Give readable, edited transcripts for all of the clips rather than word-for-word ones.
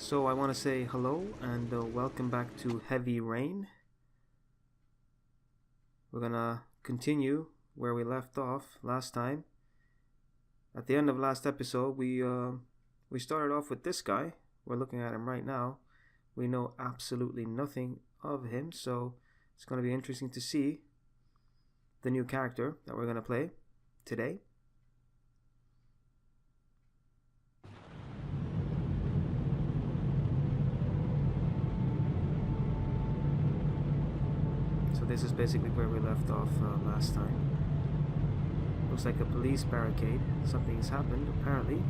So I want to say hello and welcome back to Heavy Rain. We're gonna continue where we left off last time. At the end of last episode, we started off with this guy. We're looking at him right now. We know absolutely nothing of him, so it's going to be interesting to see the new character that we're going to play today. So this is basically where we left off last time. Looks like a police barricade. Something has happened, apparently.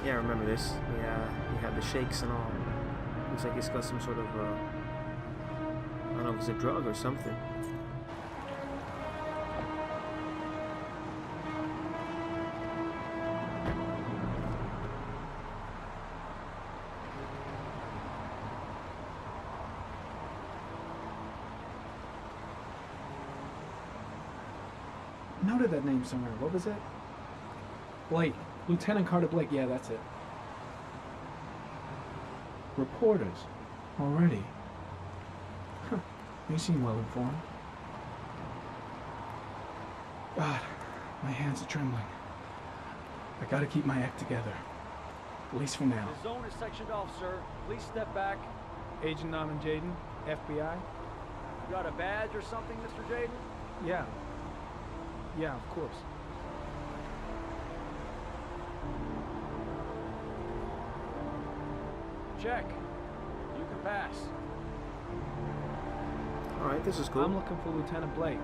Yeah, I remember this. He had the shakes and all. Looks like he's got some sort of, I don't know if it's a drug or something. Noted that name somewhere. What was it? Blake. Lieutenant Carter Blake. Yeah, that's it. Reporters. Already. Huh. You seem well informed. God, my hands are trembling. I gotta keep my act together. At least for now. The zone is sectioned off, sir. Please step back. Agent Norman Jaden, FBI. You got a badge or something, Mr. Jaden? Yeah. Yeah, of course. Check. You can pass. Alright, this is cool. I'm looking for Lieutenant Blake.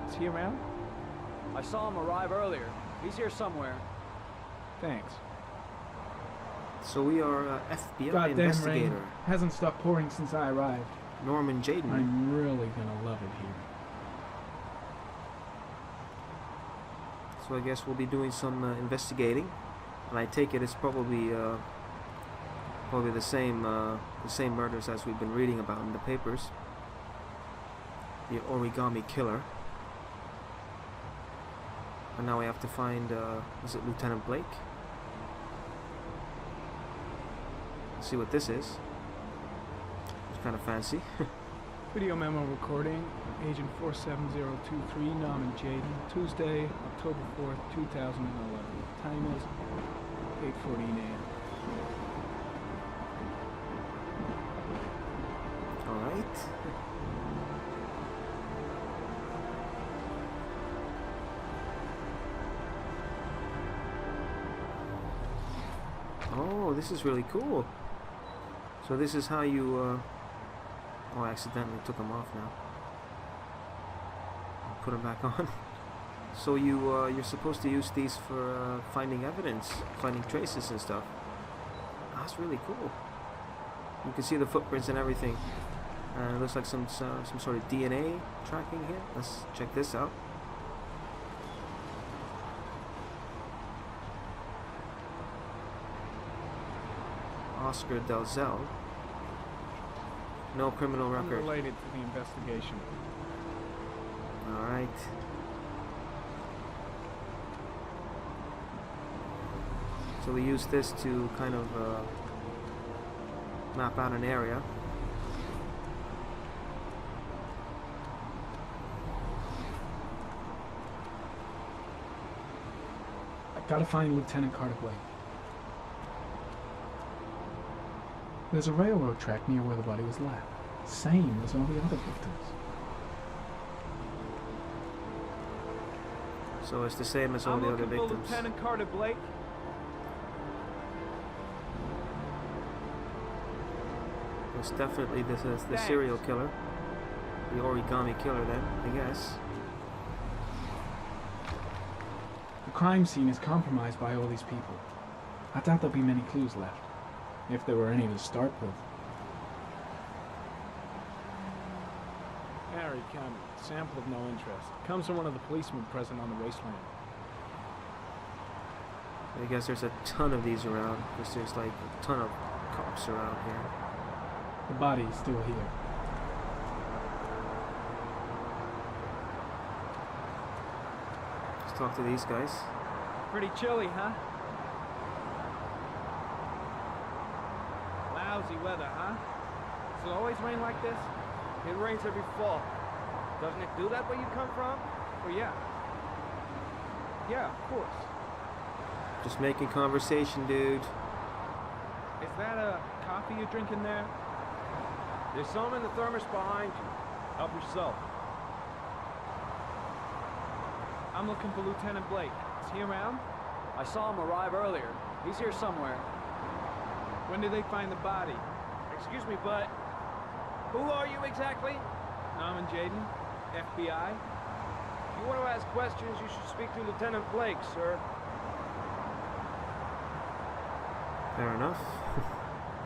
Is he around? I saw him arrive earlier. He's here somewhere. Thanks. So we are FBI Goddamn investigator. rain hasn't stopped pouring since I arrived. Norman Jaden. I'm really gonna love it here. So I guess we'll be doing some investigating, and I take it it's probably the same murders as we've been reading about in the papers. The Origami Killer. And now we have to find, is it Lieutenant Blake? Let's see what this is. It's kind of fancy. Video memo recording, Agent 47023, Norman Jaden, Tuesday, October 4th, 2011. Time is 8:14 a.m. Alright. Oh, this is really cool. So this is how you, oh, I accidentally took them off now. I'll put them back on. So you're supposed to use these for finding evidence, finding traces and stuff. That's really cool. You can see the footprints and everything. It looks like some sort of DNA tracking here. Let's check this out. Oscar Dalzell. No criminal record. Unrelated to the investigation. Alright. So we use this to kind of map out an area. I gotta find Lieutenant Carter Blake. There's a railroad track near where the body was left. Same as all the other victims. So it's the same as all the other victims. Lieutenant Carter Blake. It's definitely the serial killer. The Origami Killer then, I guess. The crime scene is compromised by all these people. I doubt there'll be many clues left, if there were any to start with. Harry County, sample of no interest. Comes from one of the policemen present on the wasteland. I guess there's a ton of these around, because there's like a ton of cops around here. The body is still here. Let's talk to these guys. Pretty chilly, huh? Lousy weather, huh? Does it always rain like this? It rains every fall. Doesn't it do that where you come from? Well, yeah. Yeah, of course. Just making conversation, dude. Is that a coffee you're drinking there? There's some in the thermos behind you. Help yourself. I'm looking for Lieutenant Blake. Is he around? I saw him arrive earlier. He's here somewhere. When did they find the body? Excuse me, but who are you exactly? Norman Jaden, FBI. If you want to ask questions, you should speak to Lieutenant Blake, sir. Fair enough.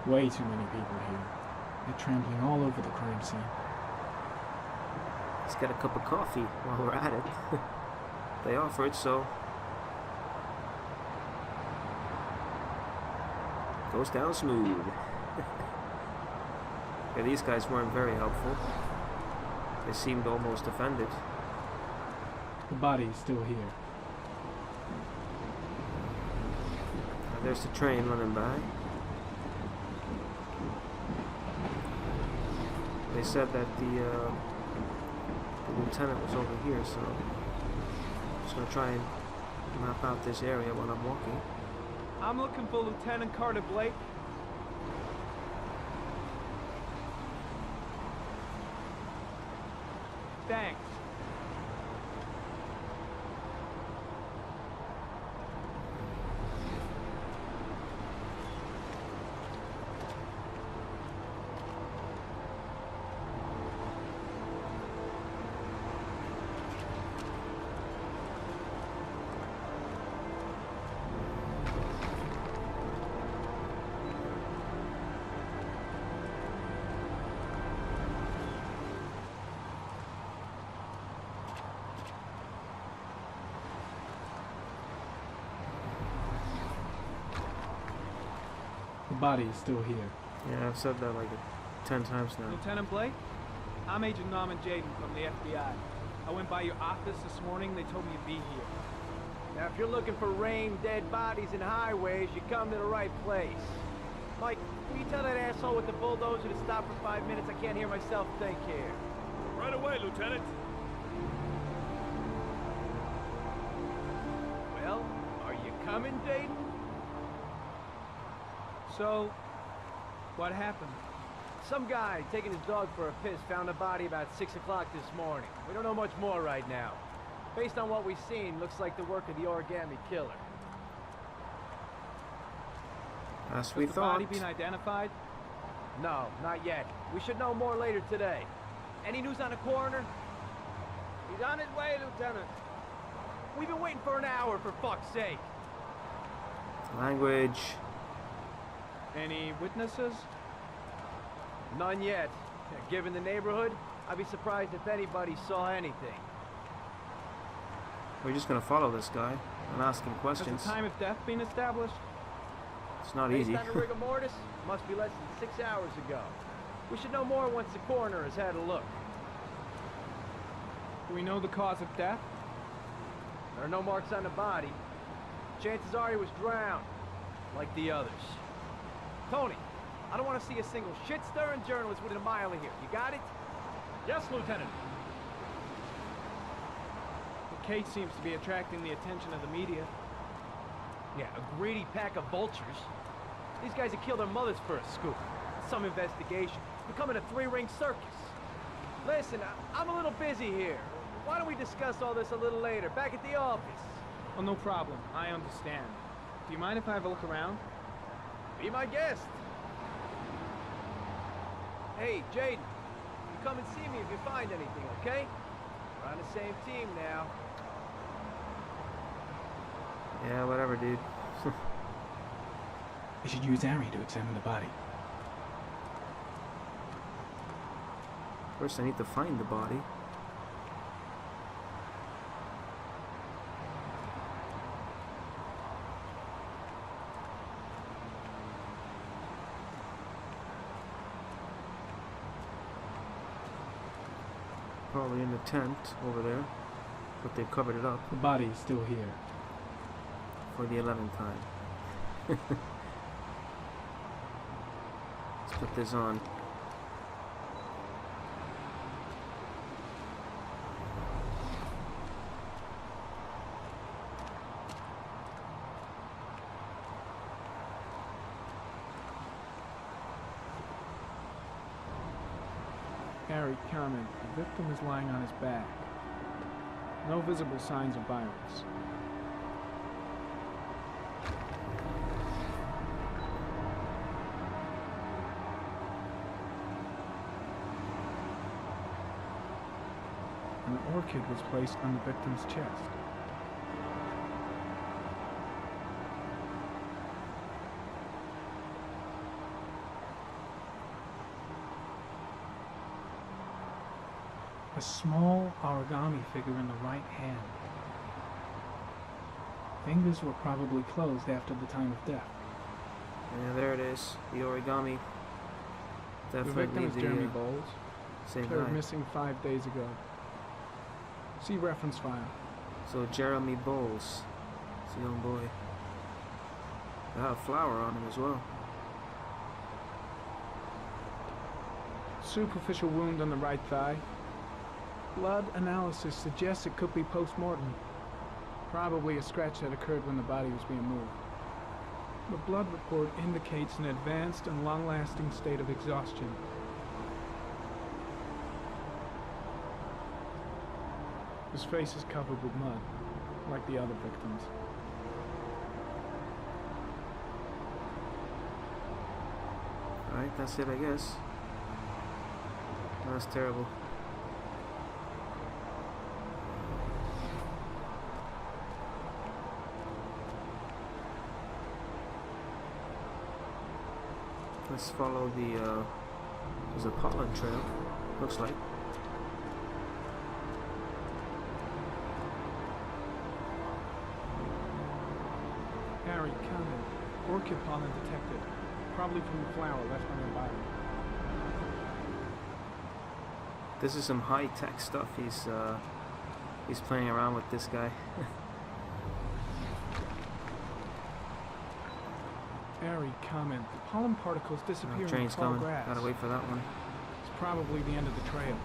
Way too many people here. They're trampling all over the crime scene. Let's get a cup of coffee while we're at it. They offered, so goes down smooth. Yeah, these guys weren't very helpful. They seemed almost offended. The body is still here. There's the train running by. They said that the lieutenant was over here, so I'm just gonna try and map out this area while I'm walking. I'm looking for Lieutenant Carter Blake. Thanks. The body is still here. Yeah, I've said that like 10 times now. Lieutenant Blake? I'm Agent Norman Jaden from the FBI. I went by your office this morning. They told me you'd be here. Now, if you're looking for rain, dead bodies, and highways, you come to the right place. Mike, will you tell that asshole with the bulldozer to stop for 5 minutes? I can't hear myself think here. Right away, Lieutenant. Well, are you coming, Jaden? So, what happened? Some guy taking his dog for a piss found a body about 6 o'clock this morning. We don't know much more right now. Based on what we've seen, looks like the work of the Origami Killer. As we Has the thought. body been identified? No, not yet. We should know more later today. Any news on the coroner? He's on his way, Lieutenant. We've been waiting for an hour, for fuck's sake. Language. Any witnesses? None yet. Given the neighborhood, I'd be surprised if anybody saw anything. We're just gonna follow this guy and ask him Has questions. the time of death been established? It's not Based easy. on the rigor mortis, must be less than 6 hours ago. We should know more once the coroner has had a look. Do we know the cause of death? There are no marks on the body. Chances are he was drowned, like the others. Tony, I don't want to see a single shit-stirring journalist within a mile of here. You got it? Yes, Lieutenant. The case seems to be attracting the attention of the media. Yeah, a greedy pack of vultures. These guys have killed their mothers for a scoop. Some investigation. Becoming a three-ring circus. Listen, I'm a little busy here. Why don't we discuss all this a little later, back at the office? Oh, no problem. I understand. Do you mind if I have a look around? Be my guest. Hey, Jaden, you come and see me if you find anything, okay? We're on the same team now. Yeah, whatever, dude. We should use Ari to examine the body. First, I need to find the body. Probably in the tent over there, but they've covered it up The body is still here. for the 11th time. Let's put this on. Harry, comment. The victim is lying on his back. No visible signs of violence. An orchid was placed on the victim's chest. A small origami figure in the right hand. Fingers were probably closed after the time of death. Yeah, there it is. The origami. The Definitely victim is Jeremy Bowles, same declared guy. missing 5 days ago. See reference file. So Jeremy Bowles. It's a young boy. They had a flower on him as well. Superficial wound on the right thigh. Blood analysis suggests it could be post-mortem. Probably a scratch that occurred when the body was being moved. The blood report indicates an advanced and long-lasting state of exhaustion. His face is covered with mud, like the other victims. Alright, that's it, I guess. That's terrible. Let's follow the, there's a pollen trail, looks like. Harry, comment. Orchid pollen detected. Probably from the flower left on the body. This is some high-tech stuff. He's playing around with this guy. Harry, comment. The pollen particles disappear in the Train's tall coming. grass. Gotta wait for that one. It's probably the end of the trail.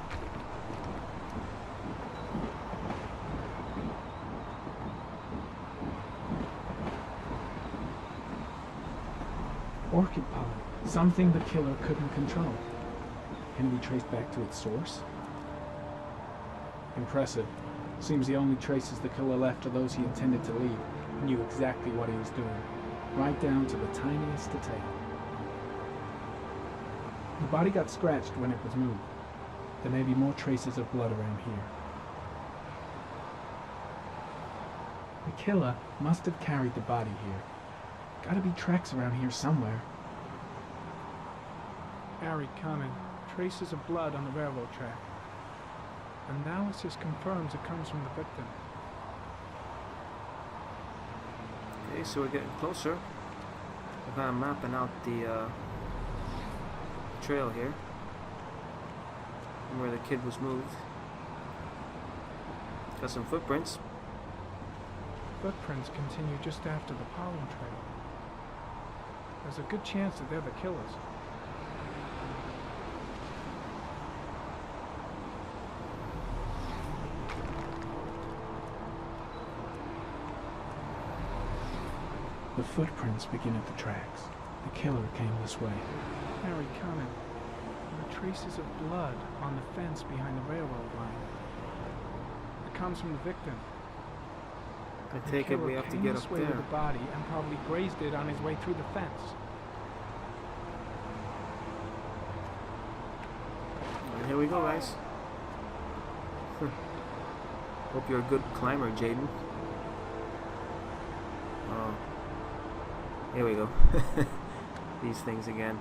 Orchid pollen. Something the killer couldn't control. Can it be traced back to its source? Impressive. Seems the only traces the killer left are those he intended to leave. He knew exactly what he was doing, right down to the tiniest detail. The body got scratched when it was moved. There may be more traces of blood around here. The killer must have carried the body here. Gotta be tracks around here somewhere. Harry, comment. Traces of blood on the railroad track. Analysis confirms it comes from the victim. Okay, so we're getting closer. We're kind of mapping out the trail here, and where the kid was moved. Got some footprints. Footprints continue just after the pollen trail. There's a good chance that they're the killers. The footprints begin at the tracks. The killer came this way. Harry, comment. There are traces of blood on the fence behind the railroad line. It comes from the victim. I take it we have to get up with there. the body and probably grazed it on his way through the fence. And here we go, guys. Hope you're a good climber, Jaden. Oh. Here we go. These things again.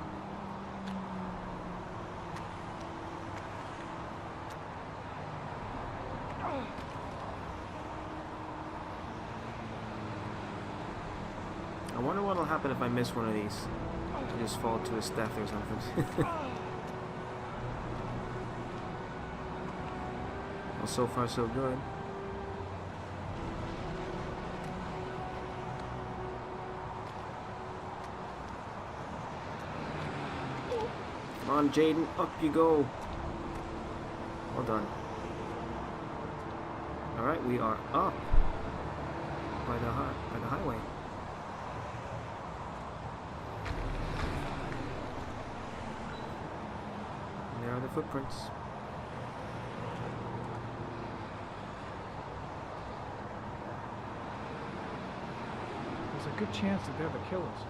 I wonder what'll happen if I miss one of these. I just fall to his death or something. Well, so far so good. Come on, Jaden, up you go. Well done. Alright, we are up by the highway. And there are the footprints. There's a good chance that they're the killers.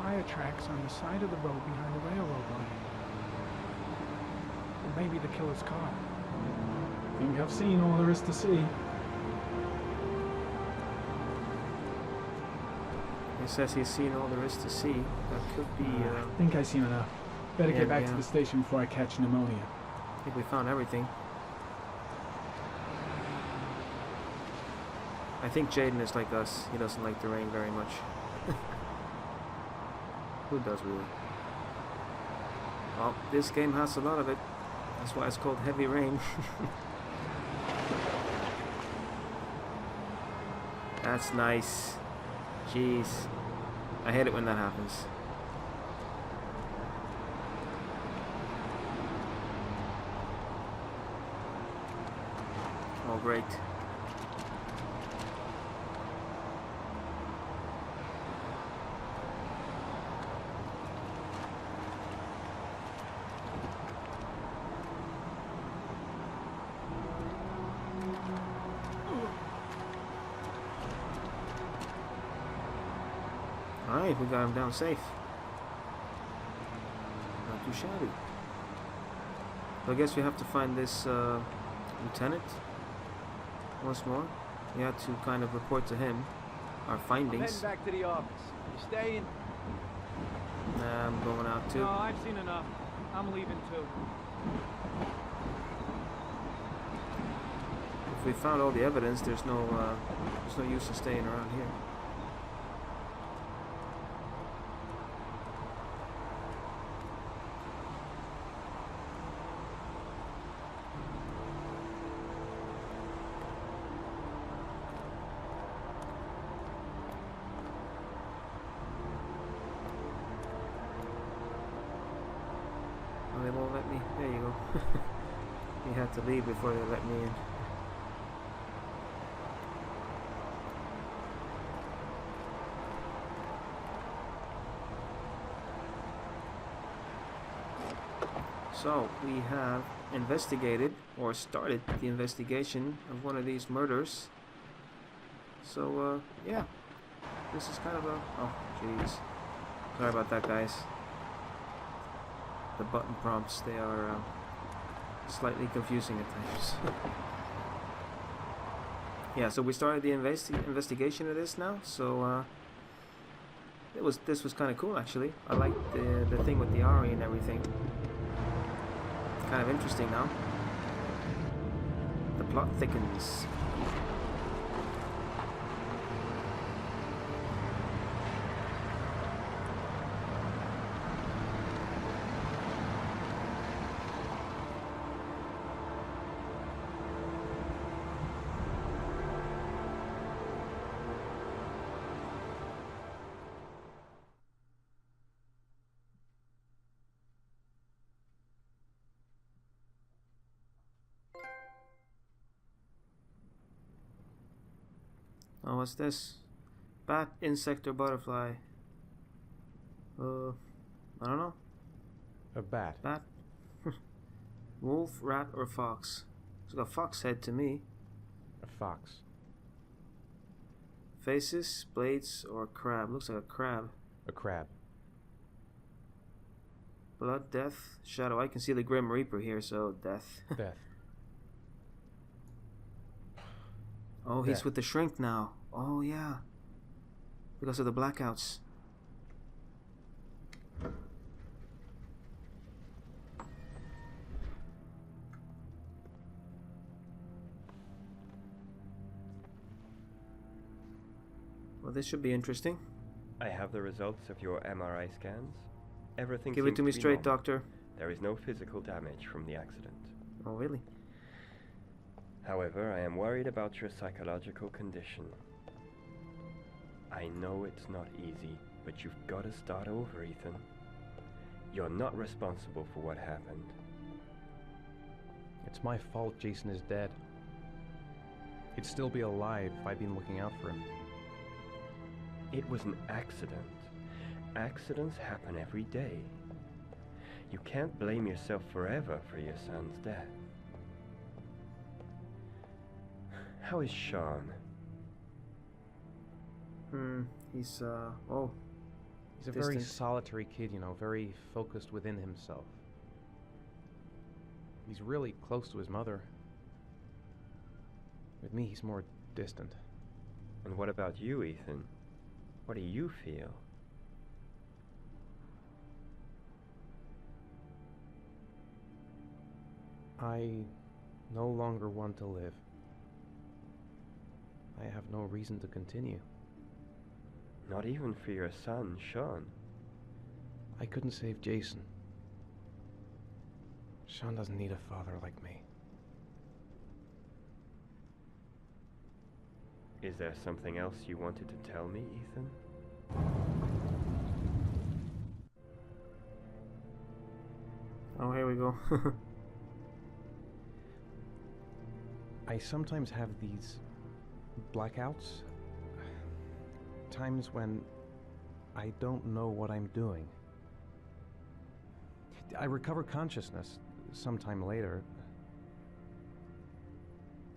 Tire tracks on the side of the road behind the railroad line. Or maybe the killer's car. I think I've seen all there is to see. He says he's seen all there is to see. That could be... I think I've seen enough. Better get back to the station before I catch pneumonia. I think we found everything. I think Jaden is like us. He doesn't like the rain very much. Who does really? Well, this game has a lot of it. That's why it's called Heavy Rain. That's nice. Jeez. I hate it when that happens. Oh, great. Alright, we got him down safe. Not too shabby. So I guess we have to find this lieutenant once more. We had to kind of report to him our findings. I'm heading back to the office. You staying? Nah, I'm going out too. No, I've seen enough. I'm leaving too. If we found all the evidence, there's no use in staying around here. They won't let me. There you go. You had to leave before they let me in. So we have investigated or started the investigation of one of these murders. So yeah, this is kind of a oh jeez, sorry about that, guys. The button prompts, they are slightly confusing at times. Yeah, so we started the investigation of this now. So this was kind of cool actually. I liked the thing with the Ari and everything. Kind of interesting now. The plot thickens. Oh, what's this? Bat, insect, or butterfly? I don't know. A bat. Bat? Wolf, rat, or fox? It's got a fox head to me. A fox. Faces, blades, or crab? Looks like a crab. A crab. Blood, death, shadow. I can see the Grim Reaper here, so death. Death. Oh, he's Death. with the shrink now. Oh, yeah. Because of the blackouts. Well, this should be interesting. I have the results of your MRI scans. Everything Give it seems to me be straight, normal. doctor. There is no physical damage from the accident. Oh, really? However, I am worried about your psychological condition. I know it's not easy, but you've got to start over, Ethan. You're not responsible for what happened. It's my fault Jason is dead. He'd still be alive if I'd been looking out for him. It was an accident. Accidents happen every day. You can't blame yourself forever for your son's death. How is Shaun? He's, He's a very distant. solitary kid, you know, very focused within himself. He's really close to his mother. With me, he's more distant. And what about you, Ethan? What do you feel? I no longer want to live. I have no reason to continue. Not even for your son, Shaun. I couldn't save Jason. Shaun doesn't need a father like me. Is there something else you wanted to tell me, Ethan? Oh, here we go. I sometimes have these blackouts. Times when I don't know what I'm doing. I recover consciousness sometime later,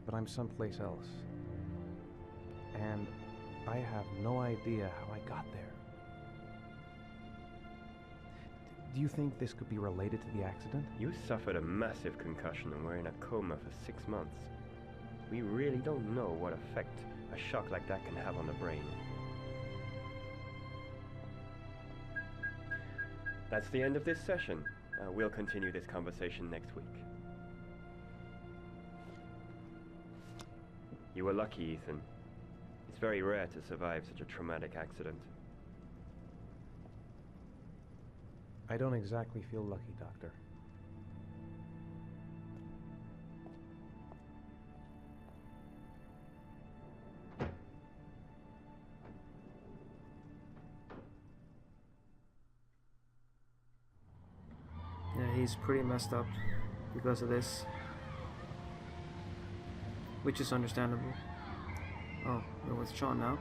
but I'm someplace else. And I have no idea how I got there. Do you think this could be related to the accident? You suffered a massive concussion and were in a coma for 6 months. We really don't know what effect a shock like that can have on the brain. That's the end of this session. We'll continue this conversation next week. You were lucky, Ethan. It's very rare to survive such a traumatic accident. I don't exactly feel lucky, Doctor. Yeah, he's pretty messed up because of this. Which is understandable. Oh, we're with Shaun now.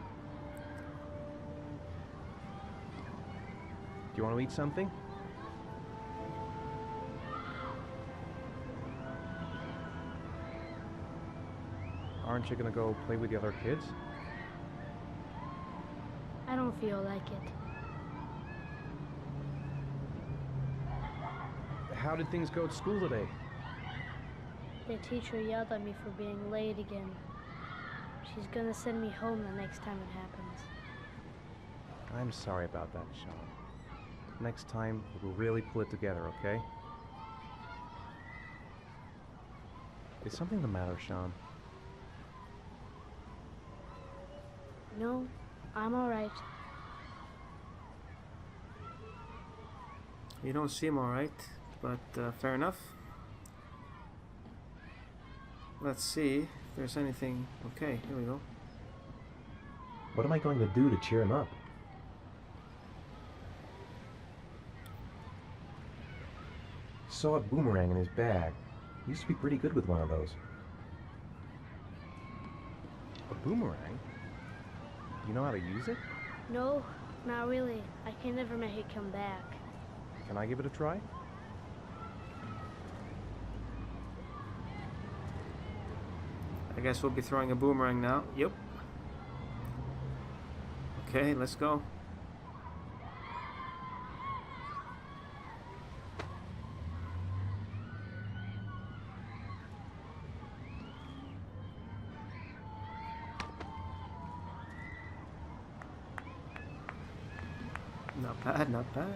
Do you want to eat something? Aren't you gonna go play with the other kids? I don't feel like it. How did things go at school today? The teacher yelled at me for being late again. She's gonna send me home the next time it happens. I'm sorry about that, Shaun. Next time, we'll really pull it together, okay? Is something the matter, Shaun? No, I'm alright. You don't seem alright, but fair enough. Let's see if there's anything. Okay, here we go. What am I going to do to cheer him up? Saw a boomerang in his bag. He used to be pretty good with one of those. A boomerang? You know how to use it? No, not really. I can never make it come back. Can I give it a try? I guess we'll be throwing a boomerang now. Yep. Okay, let's go. Not bad, not bad.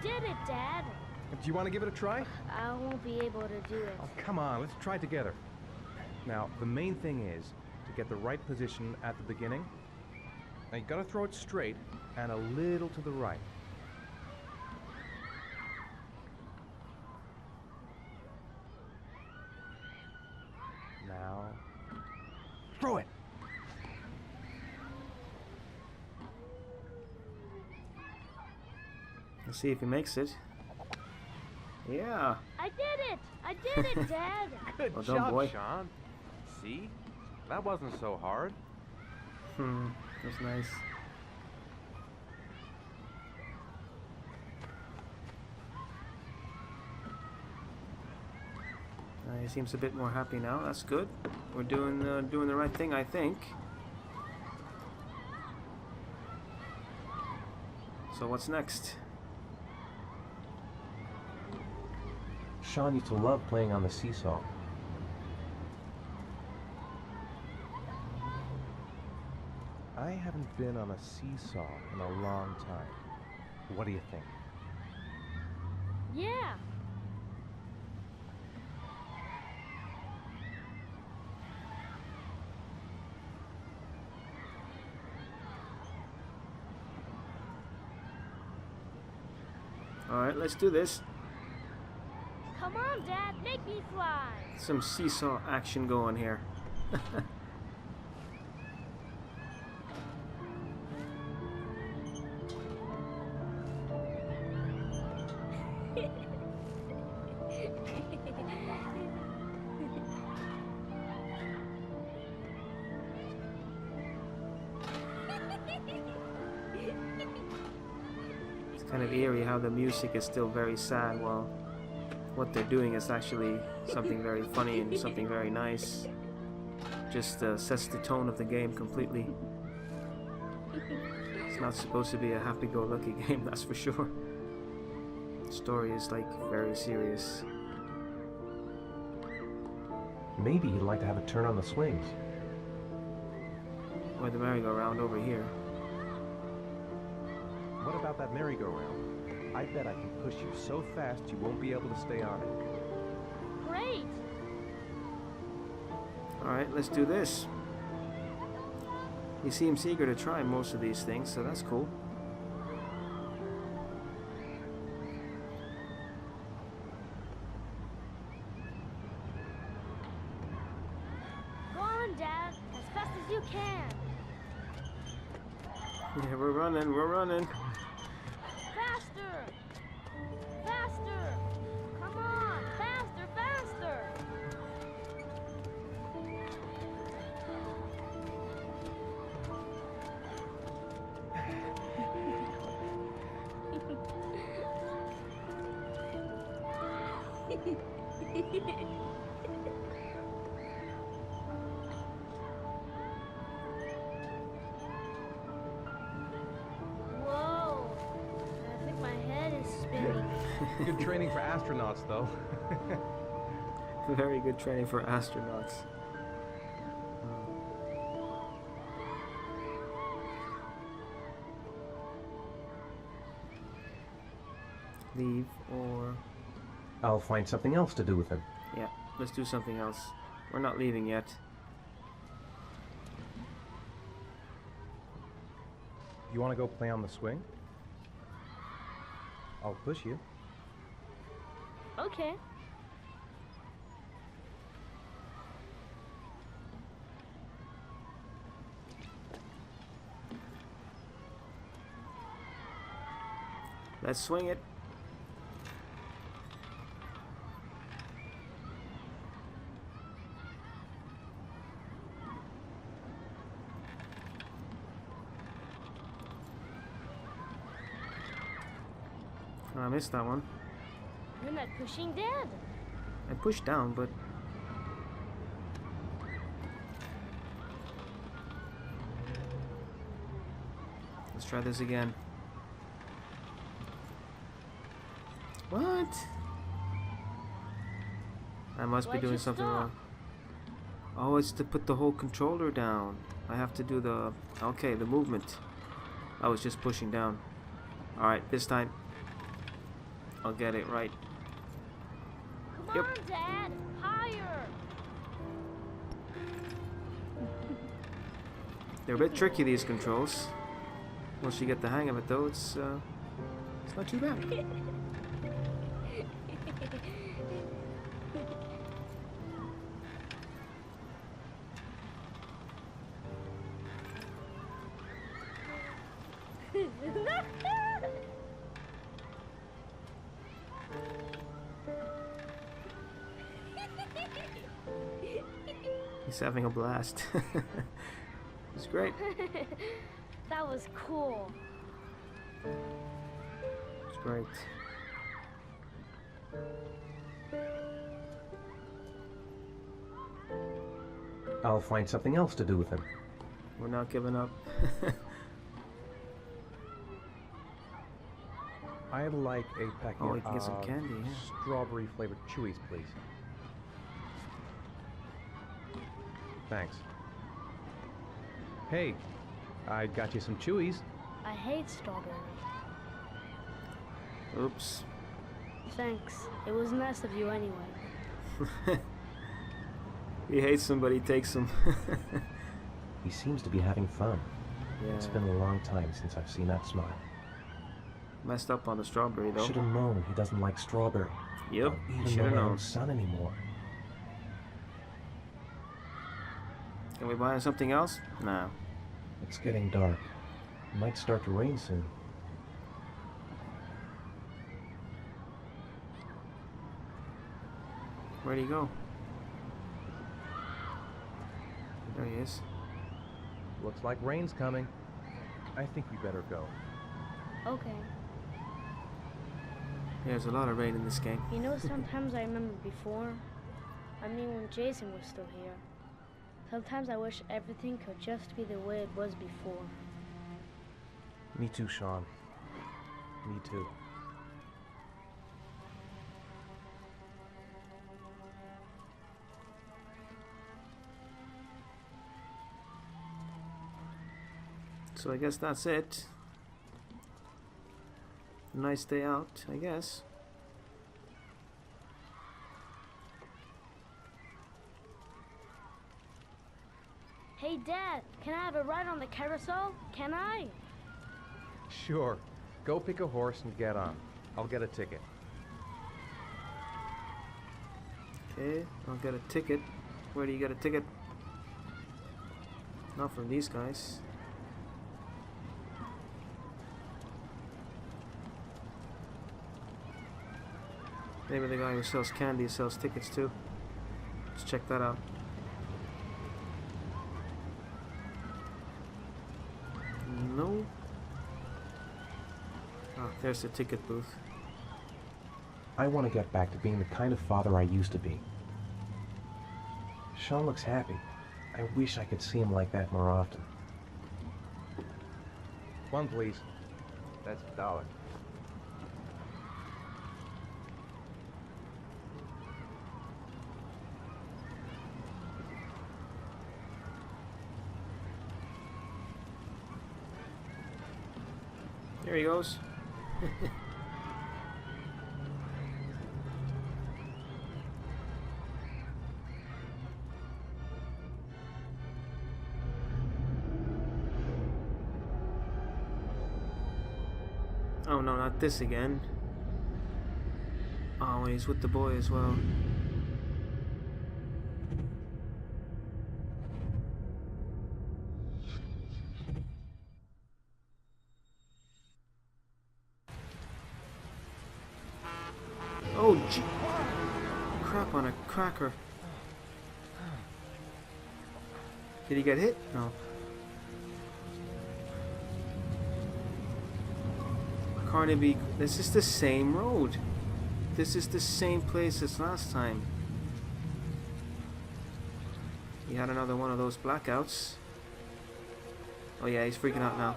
did it, Dad. Do you want to give it a try? I won't be able to do it. Oh, come on, let's try it together. Now, the main thing is to get the right position at the beginning. Now, you gotta throw it straight and a little to the right. Now, throw it! Let's see if he makes it. Yeah. I did it! I did it, Dad! Good Well done, job, boy. Shaun. See? That wasn't so hard. That's nice. He seems a bit more happy now. That's good. We're doing the right thing, I think. So what's next? Shaun used to love playing on the seesaw. I haven't been on a seesaw in a long time. What do you think? Yeah! Alright, let's do this. Come on, Dad, make me fly! Some seesaw action going here. It's kind of eerie how the music is still very sad while what they're doing is actually something very funny and something very nice. Just sets the tone of the game completely. It's not supposed to be a happy-go-lucky game, that's for sure. The story is like very serious. Maybe he'd like to have a turn on the swings. Or the merry-go-round over here. What about that merry-go-round? I bet I can push you so fast you won't be able to stay on it. Great! Alright, let's do this. He seems eager to try most of these things, so that's cool. Go on, Dad, as fast as you can! Yeah, we're running. Faster! Faster! Come on! Faster, faster! Whoa! I think my head is spinning. Good training for astronauts, though. Very good training for astronauts. Leave or... I'll find something else to do with him. Yeah, let's do something else. We're not leaving yet. You want to go play on the swing? I'll push you. Okay. Let's swing it. I missed that one. You're not pushing Dad. I pushed down, but... Let's try this again. What? I must be Why'd doing you something stop? wrong. Oh, it's to put the whole controller down. I have to do the... Okay, the movement. I was just pushing down. Alright, this time. I'll get it right. Come Yep. on, Dad! Higher! They're a bit tricky, these controls. Once you get the hang of it, though, it's not too bad. He's having a blast. It's great. That was cool. It's great. I'll find something else to do with him. We're not giving up. I'd like a packet Oh, we can get some of candy, yeah. strawberry flavored chewies, please. Thanks. Hey, I got you some chewies. I hate strawberry. Oops. Thanks. It was nice of you anyway. He hates them, but he takes them. He seems to be having fun. Yeah. It's been a long time since I've seen that smile. Messed up on the strawberry, though. Should have known he doesn't like strawberry. Yep, Not you even should have my own known. son anymore. Can we buy him something else? No. It's getting dark. It might start to rain soon. Where'd he go? There he is. Looks like rain's coming. I think we better go. Okay. There's a lot of rain in this game. You know, sometimes I remember before. I mean, when Jason was still here. Sometimes I wish everything could just be the way it was before. Me too, Shaun. Me too. So I guess that's it. A nice day out, I guess. Hey, Dad, can I have a ride on the carousel? Can I? Sure. Go pick a horse and get on. I'll get a ticket. Okay, I'll get a ticket. Where do you get a ticket? Not from these guys. Maybe the guy who sells candy sells tickets too. Let's check that out. No. Ah, there's the ticket booth. I want to get back to being the kind of father I used to be. Shaun looks happy. I wish I could see him like that more often. One, please. That's $1. There he goes. Oh no, not this again. Oh, he's with the boy as well. Oh, gee. Crap on a cracker. Did he get hit? No. Carnaby, this is the same road. This is the same place as last time. He had another one of those blackouts. Oh yeah, he's freaking out now.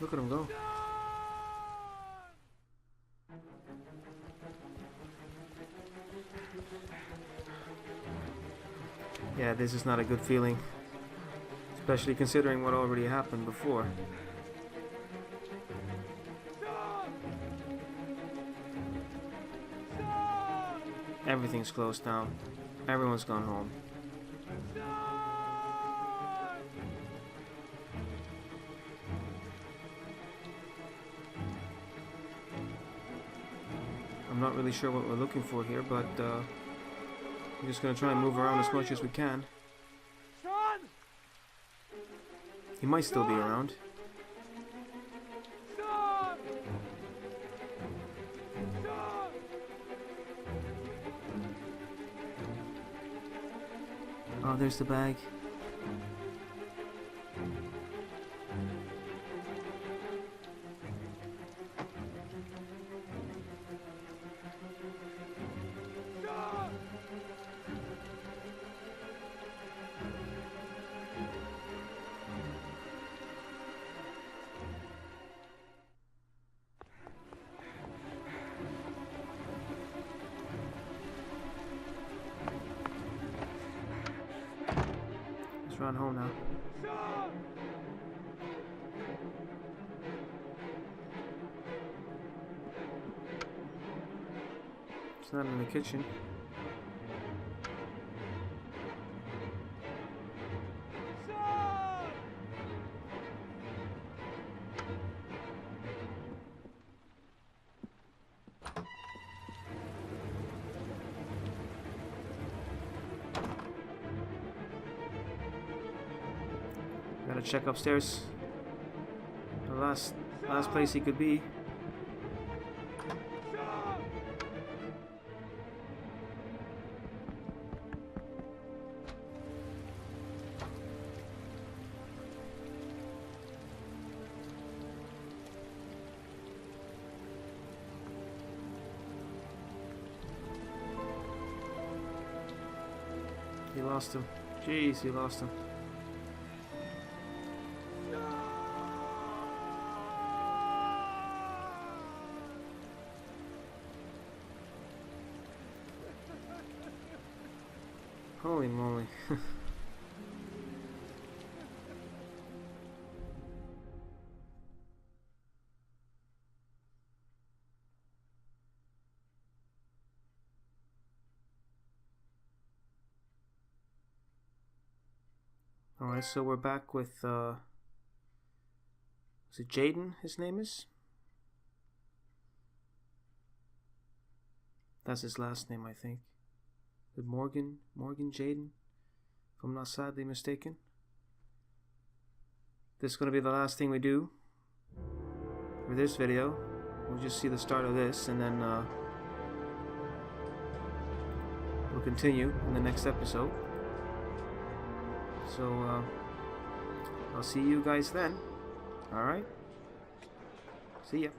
Look at him go. Yeah, this is not a good feeling. Especially considering what already happened before. Everything's closed now. Everyone's gone home. I'm not really sure what we're looking for here, but we're just gonna try and move around as much as we can. Shaun! He might still be around. Shaun! Shaun! Oh, there's the bag. Let's run home now. It's not in the kitchen. Gotta check upstairs. The last place he could be. He lost him. Jeez, he lost him. Holy moly. Alright, so we're back with, is it Jaden, his name is? That's his last name, I think. Is it Morgan Jaden? If I'm not sadly mistaken. This is going to be the last thing we do for this video. We'll just see the start of this, and then we'll continue in the next episode. So I'll see you guys then. Alright? See ya.